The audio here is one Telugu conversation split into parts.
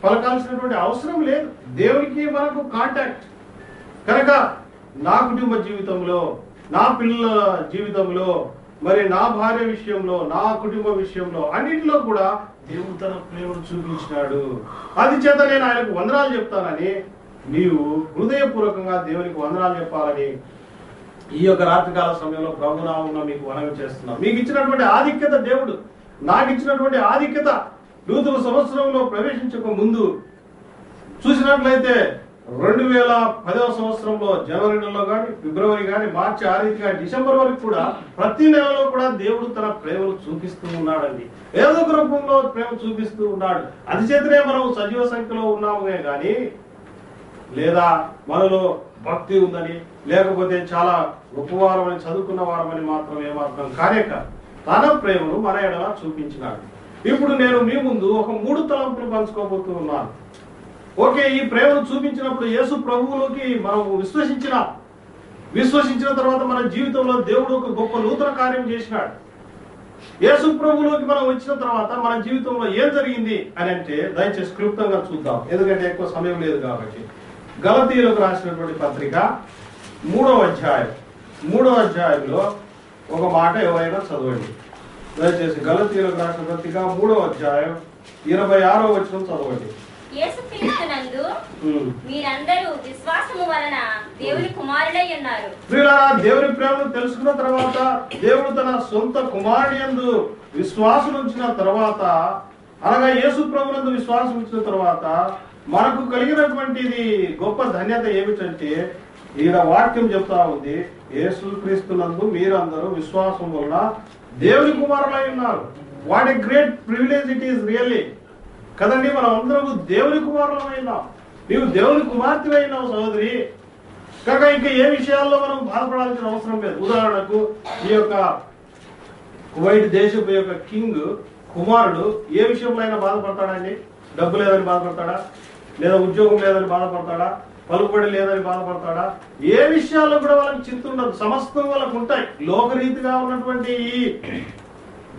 పలకాల్సినటువంటి అవసరం లేదు. దేవునికి మనకు కాంటాక్ట్ కనుక నా కుటుంబ జీవితంలో, నా పిల్లల జీవితంలో, మరి నా భార్య విషయంలో, నా కుటుంబ విషయంలో అన్నింటిలో కూడా దేవుడు తన ప్రేమను చూపించినాడు. అది చేత నేను ఆయనకు వందనాలు చెప్తానని, నీవు హృదయపూర్వకంగా దేవునికి వందనాలు చెప్పాలని ఈ యొక్క రాత్రికాల సమయంలో ప్రభునామమున మీకు మనవి చేస్తున్నాం. మీకు ఇచ్చినటువంటి ఆధిక్యత, దేవుడు నాకు ఇచ్చినటువంటి ఆధిక్యత నూతన సంవత్సరంలో ప్రవేశించక ముందు చూసినట్లయితే 2010వ సంవత్సరంలో జనవరి నెలలో కానీ, ఫిబ్రవరి కానీ, మార్చి, ఆ రీతిగా డిసెంబర్ వరకు కూడా ప్రతి నెలలో కూడా దేవుడు తన ప్రేమను చూపిస్తూ ఉన్నాడండి. ఏదో ఒక రూపంలో ప్రేమ చూపిస్తూ ఉన్నాడు. అందుచేతనే మనం సజీవ సంఖ్యలో ఉన్నామే కానీ, లేదా మనలో భక్తి ఉందని, లేకపోతే చాలా గొప్పవారమని, చదువుకున్న వారమని మాత్రం కానే కాదు. తన ప్రేమను మన ఎడల చూపించినాడు. ఇప్పుడు నేను మీ ముందు ఒక 3 తలంపులు పంచుకోబోతూ ఉన్నాను. ఓకే, ఈ ప్రేమను చూపించినప్పుడు యేసు ప్రభువులోకి మనం విశ్వసించిన తర్వాత మన జీవితంలో దేవుడు ఒక గొప్ప నూతన కార్యం చేసినాడు. యేసు ప్రభువులోకి మనం వచ్చిన తర్వాత మన జీవితంలో ఏం జరిగింది అని అంటే, దయచేసి క్లుప్తంగా చూద్దాం, ఎందుకంటే ఎక్కువ సమయం లేదు కాబట్టి. గలతీయులకు రాసినటువంటి పత్రిక 3వ అధ్యాయంలో ఒక మాట ఎవరైనా చదవండి. దయచేసి గలతీయులకు రాసిన పత్రిక 3వ అధ్యాయం 26వ వచనం చదవండి. యేసుక్రీస్తునందు మీరందరూ విశ్వాసము వలన దేవుని కుమారులై ఉన్నారు. ప్రియులారా, దేవుని ప్రేమను తెలుసుకున్న తర్వాత, దేవుడు తన సొంత కుమారుని యందు విశ్వాసం ఉంచిన తర్వాత, అనగా యేసు ప్రభునందు విశ్వాసం ఉంచిన తర్వాత మనకు కలిగినటువంటిది గొప్ప ధన్యత ఏమిటంటే, ఈయన వాక్యం చెప్తా ఉంది, యేసుక్రీస్తునందు మీరందరూ విశ్వాసం వలన దేవుని కుమారులై ఉన్నారు. What a great privilege it is really కదండి. మనం అందరం దేవుని కుమారులమైనాం. నీవు దేవుని కుమార్తె అయినావు సహోదరి. కనుక ఇంకా ఏ విషయాల్లో మనం బాధపడాల్సిన అవసరం లేదు. ఉదాహరణకు ఈ యొక్క కువైట్ దేశపు యొక్క కింగ్ కుమారుడు ఏ విషయంలో అయినా బాధపడతాడండి? డబ్బు లేదని బాధపడతాడా? లేదా ఉద్యోగం లేదని బాధపడతాడా? పలుకుబడి లేదని బాధపడతాడా? ఏ విషయాల్లో కూడా వాళ్ళకి చింత ఉండదు. సమస్తం వాళ్ళకు ఉంటాయి. లోకరీతిగా ఉన్నటువంటి ఈ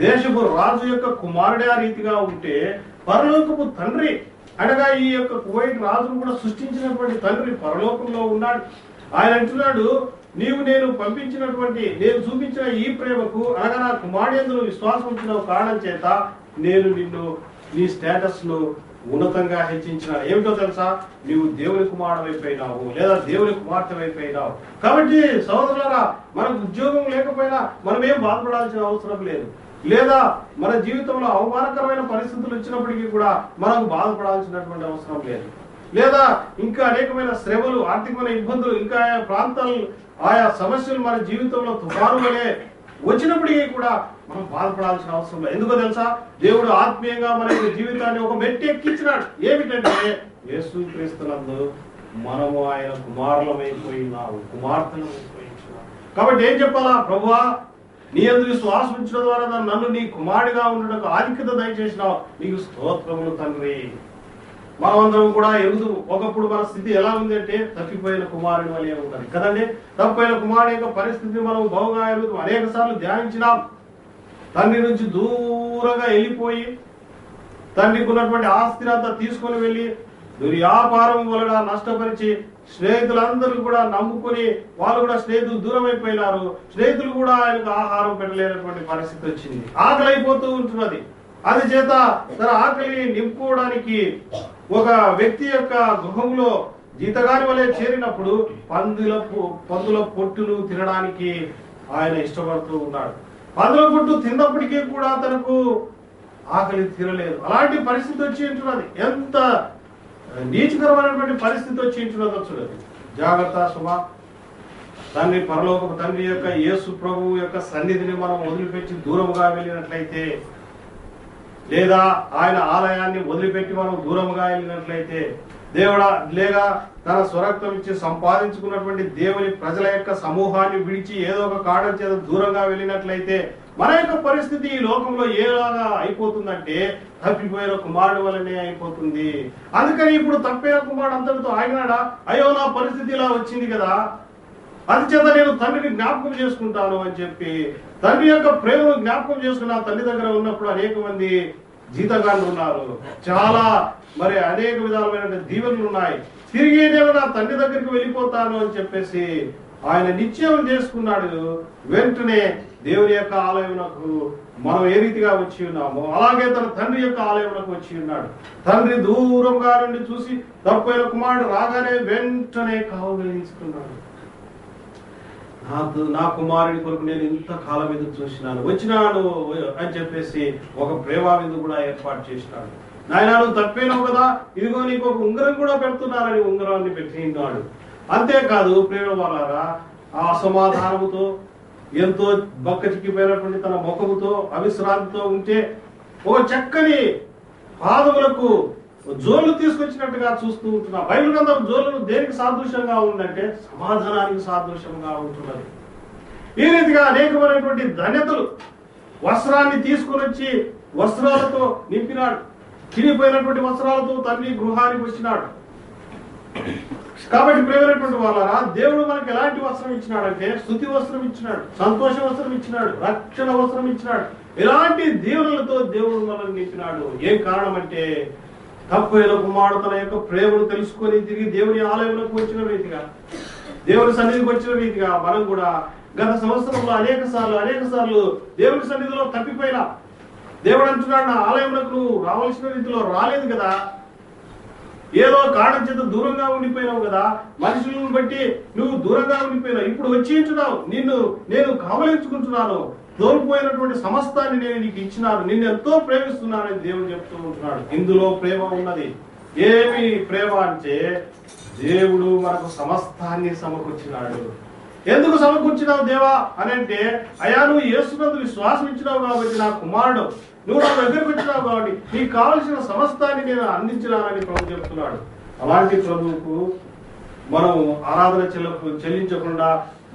దేశపు రాజు యొక్క కుమారుడే ఆ రీతిగా ఉంటే, పరలోకపు తండ్రి అనగా ఈ యొక్క కువైట్ రాజును కూడా సృష్టించినటువంటి తండ్రి పరలోకంలో ఉన్నాడు. ఆయన అంటున్నాడు, నేను చూపించిన ఈ ప్రేమకు, అనగా నా కుమారుడు యందు విశ్వాసం ఉంచిన కారణం చేత నేను నిన్ను, నీ స్టేటస్ ను ఉన్నతంగా హెచ్చించిన. ఏమిటో తెలుసా? నీవు దేవుని కుమారుడు అయిపోయినావు, లేదా దేవుని కుమార్తె అయిపోయినావు. కాబట్టి సహోదరులారా, మనకు ఉద్యోగం లేకపోయినా మనం ఏం బాధపడాల్సిన అవసరం లేదు. లేదా మన జీవితంలో అవమానకరమైన పరిస్థితులు వచ్చినప్పటికీ కూడా మనకు బాధపడాల్సినటువంటి అవసరం లేదు. లేదా ఇంకా అనేకమైన శ్రమలు, ఆర్థికమైన ఇబ్బందులు, ఇంకా ఆయా ప్రాంతాలు, ఆయా సమస్యలు మన జీవితంలో తుఫాను వలె వచ్చినప్పటికీ కూడా మనం బాధపడాల్సిన అవసరం లేదు. ఎందుకో తెలుసా? దేవుడు ఆత్మీయంగా మన జీవితాన్ని ఒక మెట్టి ఎక్కించినాడు. ఏమిటంటే, యేసుక్రీస్తునందు మనము ఆయన కుమారులమైపోయినాము, కుమార్తెలమైపోయినాము. కాబట్టి ఏం చెప్పాలా? ప్రభువా, నీ యందు విశ్వాసం ఉంచడం ద్వారా నన్ను నీ కుమారుడిగా ఉండడానికి ఆధిక్యత దయచేసినావు, నీకు స్తోత్రములు తండ్రి. మనమందరం కూడా ఎరుగుతూ, ఒకప్పుడు మన స్థితి ఎలా ఉంది అంటే తప్పిపోయిన కుమారుని వలె ఉంటుంది కదండి. తప్పిపోయిన కుమారుని యొక్క పరిస్థితిని మనం బహుగా ఎరుగుతూ అనేక సార్లు ధ్యానించినాం. తండ్రి నుంచి దూరంగా వెళ్ళిపోయి, తండ్రికి ఉన్నటువంటి ఆస్తిని అంతా తీసుకొని వెళ్ళి దుర్వ్యాపారం వలన నష్టపరిచి, స్నేహితులందరూ కూడా నమ్ముకొని వాళ్ళు కూడా స్నేహితులు దూరం అయిపోయినారు. స్నేహితులు కూడా ఆయనకు ఆహారం పెట్టలేనటువంటి పరిస్థితి వచ్చింది. ఆకలి అయిపోతూ ఉంటున్నది. అది చేత తన ఆకలిని నింపుకోవడానికి ఒక వ్యక్తి యొక్క గృహంలో జీతగాని వలె చేరినప్పుడు పందుల పొట్టును తినడానికి ఆయన ఇష్టపడుతూ ఉన్నాడు. పందుల పొట్టు తిన్నప్పటికీ కూడా తనకు ఆకలి తీరలేదు. అలాంటి పరిస్థితి వచ్చి ఉంటున్నది. ఎంత నీచకరమైనటువంటి పరిస్థితి వచ్చి ఉంటున్నదో చూడండి. జాగ్రత్త సుమా. తండ్రి, పరలోకపు తండ్రి యొక్క యేసు ప్రభువు యొక్క సన్నిధిని మనం వదిలిపెట్టి దూరముగా వెళ్ళినట్లయితే, లేదా ఆయన ఆలయాన్ని వదిలిపెట్టి మనం దూరముగా వెళ్ళినట్లయితే, దేవుడా లేక తన స్వరక్తం ఇచ్చి సంపాదించుకున్నటువంటి దేవుని ప్రజల యొక్క సమూహాన్ని విడిచి ఏదో ఒక కారణం చేత దూరంగా వెళ్ళినట్లయితే మన యొక్క పరిస్థితి ఈ లోకంలో ఏలాగా అయిపోతుందంటే తప్పిపోయిన కుమారుడు వలనే అయిపోతుంది. అందుకని ఇప్పుడు తప్పిన కుమారుడు అంతటితో ఆగినాడా? అయ్యో, నా పరిస్థితి ఇలా వచ్చింది కదా, అందుచేత నేను తండ్రిని జ్ఞాపకం చేసుకుంటాను అని చెప్పి తండ్రి యొక్క ప్రేమను జ్ఞాపకం చేసుకున్న తండ్రి దగ్గర ఉన్నప్పుడు అనేక మంది జీతగాళ్ళు ఉన్నారు. చాలా మరి అనేక విధాలమైన దీవెనలు ఉన్నాయి. తిరిగి నేను నా తండ్రి దగ్గరికి వెళ్ళిపోతాను అని చెప్పేసి ఆయన నిశ్చయం చేసుకున్నాడు. వెంటనే దేవుని యొక్క ఆలయమునకు మనం ఏ రీతిగా వచ్చి ఉన్నామో అలాగే తన తండ్రి యొక్క ఆలయమునకు వచ్చి ఉన్నాడు. తండ్రి దూరంగా నుండి చూసి తప్పైన కుమారుడు రాగానే వెంటనే కావలించుకున్నాడు. నా కుమారుడి కొరకు నేను ఇంత కాలం ఎదురు చూసినాను, వచ్చినాను అని చెప్పేసి ఒక ప్రేమ విందు కూడా ఏర్పాటు చేసినాడు. నాయన నువ్వు తప్పేనావు కదా, ఇదిగో నీకు ఒక ఉంగరం కూడా పెడుతున్నానని ఉంగరాన్ని పెట్టినాడు. అంతేకాదు ప్రేమ వాళ్ళారా, ఆ అసమాధానముతో ఎంతో బక్క చిక్కిపోయినటువంటి తన ముఖముతో అవిశ్రాంతితో ఉంటే ఒక చక్కని పాదములకు జోళ్ళు తీసుకొచ్చినట్టుగా చూస్తూ ఉంటున్నా. బైబిల్ గ్రంథం జోళ్ళను దేనికి సాదృశ్యంగా ఉందంటే సమాధానానికి సాదృశ్యంగా ఉంటున్నది. ఈ రీతిగా అనేకమైనటువంటి ధన్యతలు వస్త్రాన్ని తీసుకొని వచ్చి వస్త్రాలతో నింపినాడు. చిరిగిపోయినటువంటి వస్త్రాలతో తండ్రి గృహానికి వచ్చినాడు. కాబట్టి ప్రియమైనటువంటి వాళ్ళారా, దేవుడు మనకి ఎలాంటి వస్త్రం ఇచ్చినాడంటే స్తుతి వస్త్రం ఇచ్చినాడు, సంతోష వస్త్రం ఇచ్చినాడు, రక్షణ వస్త్రం ఇచ్చినాడు. ఇలాంటి దీవెనలతో దేవుడు మనల్ని నింపినాడు. ఏం కారణం అంటే తప్పైన కుమారుడు తన యొక్క ప్రేమను తెలుసుకొని తిరిగి దేవుని ఆలయంలోకి వచ్చిన రీతిగా, దేవుని సన్నిధికి వచ్చిన రీతిగా మనం కూడా గత సంవత్సరంలో అనేక సార్లు దేవుని సన్నిధిలో తప్పిపోయినా దేవుడు అంటున్నాడు, నా ఆలయంలోకి నువ్వు రావాల్సిన రీతిలో రాలేదు కదా, ఏదో కారణం చేత దూరంగా ఉండిపోయినావు కదా, మనుషులను బట్టి నువ్వు దూరంగా ఉండిపోయినావు, ఇప్పుడు వచ్చి ఉంటున్నావు, నేను కావలించుకుంటున్నాను, తోల్పోయినటువంటి సమస్తాన్ని నేను నీకు ఇచ్చినాను, నిన్ను ఎంతో ప్రేమిస్తున్నానని దేవుడు చెప్తూ ఉంటున్నాడు. ఇందులో ప్రేమ ఉన్నది. ఏమి ప్రేమ అంటే దేవుడు మనకు సమస్తాన్ని సమకూర్చినాడు. ఎందుకు సమకూర్చినావు దేవా అని అంటే, అయ్యా నువ్వు యేసునందు విశ్వాసం ఇచ్చినావు కాబట్టి నా కుమారుడు, నువ్వు నా దగ్గరకు వచ్చినావు కాబట్టి నీకు కావలసిన సమస్తాన్ని నేను అందించినానని ప్రభు చెప్తున్నాడు. అలాంటి ప్రభువుకు మనం ఆరాధన చెల్లించకుండా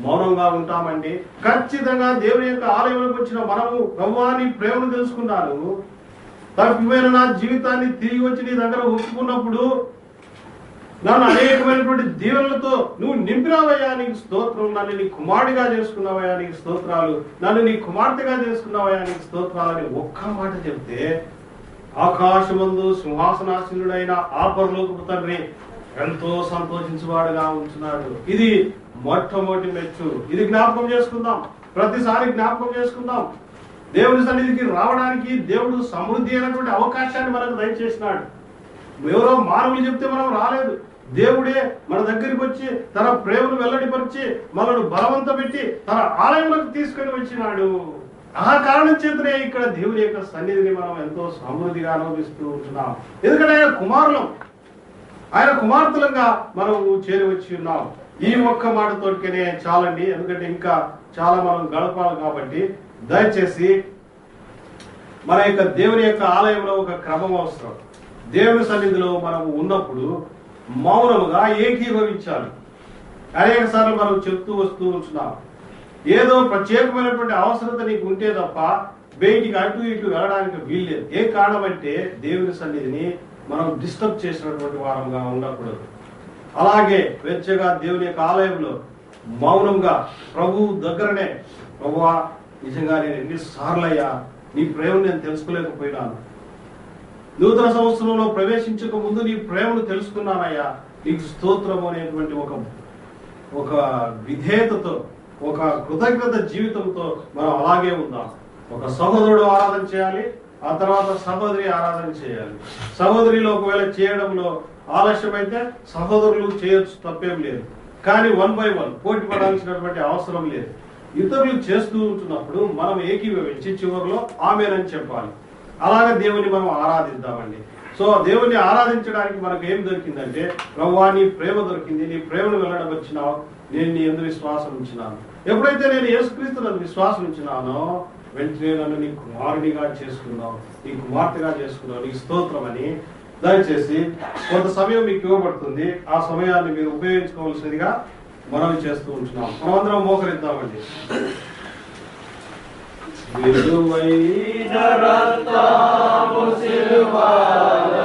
మౌనంగా ఉంటామండి. ఖచ్చితంగా దేవుని యొక్క ఆలయంలోకి వచ్చిన మనము ప్రభువాని ప్రేమను తెలుసుకున్నాను, తప్పిపోయిన నా జీవితాన్ని తిరిగి వచ్చి నీ దగ్గర ఒప్పుకున్నప్పుడు నన్ను అనేకమైనటువంటి దీవెనలతో నువ్వు నింపినావయ్యా నీకు స్తోత్రం, నన్ను నీ కుమారుడిగా చేసుకున్నావయ్యా నీకు స్తోత్రాలు, నన్ను నీ కుమార్తెగా చేసుకున్నావయ్యా నీకు స్తోత్రాలని ఒక్క మాట చెప్తే ఆకాశమందు సింహాసనాసీనుడైన ఆ పరలోకపు తండ్రి ఎంతో సంతోషించువాడుగా ఉంటున్నాడు. ఇది మొట్టమొదటి మెచ్చు. ఇది జ్ఞాపకం చేసుకుందాం, ప్రతిసారి జ్ఞాపకం చేసుకుందాం. దేవుని సన్నిధికి రావడానికి దేవుడు సమృద్ధి అయినటువంటి అవకాశాన్ని మనకు దయచేసినాడు. ఎవరో మానవులు చెప్తే మనం రాలేదు, దేవుడే మన దగ్గరికి వచ్చి తన ప్రేమను వెల్లడిపరిచి మనను బలవంత పెట్టి తన ఆలయంలోకి తీసుకొని వచ్చినాడు. ఆ కారణం చేతనే ఇక్కడ దేవుని యొక్క సన్నిధిని మనం ఎంతో సమృద్ధిగా అనుభవిస్తూ ఉంటున్నాం. ఎందుకంటే ఆయన కుమార్తెలుగా మనం చేరి వచ్చి ఉన్నాం. ఈ ఒక్క మాటతోటినే చాలండి, ఎందుకంటే ఇంకా చాలా మనం గడపాలి. కాబట్టి దయచేసి మన యొక్క దేవుని యొక్క ఆలయంలో ఒక క్రమం అవసరం. దేవుని సన్నిధిలో మనం ఉన్నప్పుడు మౌనముగా ఏకీభవించాలి. అనేక సార్లు మనం చెప్తూ వస్తూ ఉంటున్నాం, ఏదో ప్రత్యేకమైనటువంటి అవసరత నీకు ఉంటే తప్ప బయటికి అటు ఇటు వెళ్ళడానికి వీల్లేదు. ఏ కారణం అంటే దేవుని సన్నిధిని మనం డిస్టర్బ్ చేసినటువంటి వారంగా ఉండకూడదు. అలాగే వెచ్చగా దేవుని యొక్క ఆలయంలో మౌనంగా ప్రభు దగ్గరనే, ప్రభువా నిజంగా నేను ఎన్నిసార్లయ్యా నీ ప్రేమను నేను తెలుసుకోలేకపోయినాను, నూతన సంవత్సరంలో ప్రవేశించక ముందు నీ ప్రేమను తెలుసుకున్నానయ్యా, నీకు స్తోత్రం అనేటువంటి ఒక విధేయతతో, ఒక కృతజ్ఞత జీవితంతో మనం అలాగే ఉందాం. ఒక సహోదరుడు ఆరాధన చేయాలి, ఆ తర్వాత సహోదరి ఆరాధన చేయాలి. సహోదరిలో ఒకవేళ చేయడంలో ఆలస్యమైతే సహోదరులు చేయొచ్చు, తప్పేం లేదు. కానీ 1 by 1 పోటీ పడాల్సినటువంటి అవసరం లేదు. ఇతరులు చేస్తూ ఉంటున్నప్పుడు మనం ఏకీభవించి చివరిలో ఆమేనని చెప్పాలి. అలాగే దేవుని మనం ఆరాధిద్దామండి. సో దేవుని ఆరాధించడానికి మనకు ఏం దొరికిందంటే, ప్రభువా నీ ప్రేమ దొరికింది, నీ ప్రేమను వెళ్ళడం వచ్చినావు, నేను నీ యందు విశ్వాసం ఉంచినాను. ఎప్పుడైతే నేను యేసుక్రీస్తు నందు విశ్వాసం ఉంచినానో వెంటనే నన్ను నీ కుమారుడిగా చేసుకున్నావు, నీ కుమార్తెగా చేసుకున్నావు, నీ స్తోత్రం అని. దయచేసి కొంత సమయం మీకు ఇవ్వబడుతుంది, ఆ సమయాన్ని మీరు ఉపయోగించుకోవాల్సిందిగా మనం చేస్తూ ఉంటున్నాం. మనమందరం మోకరిద్దామండి. విలువైన రక్తము సిలువలో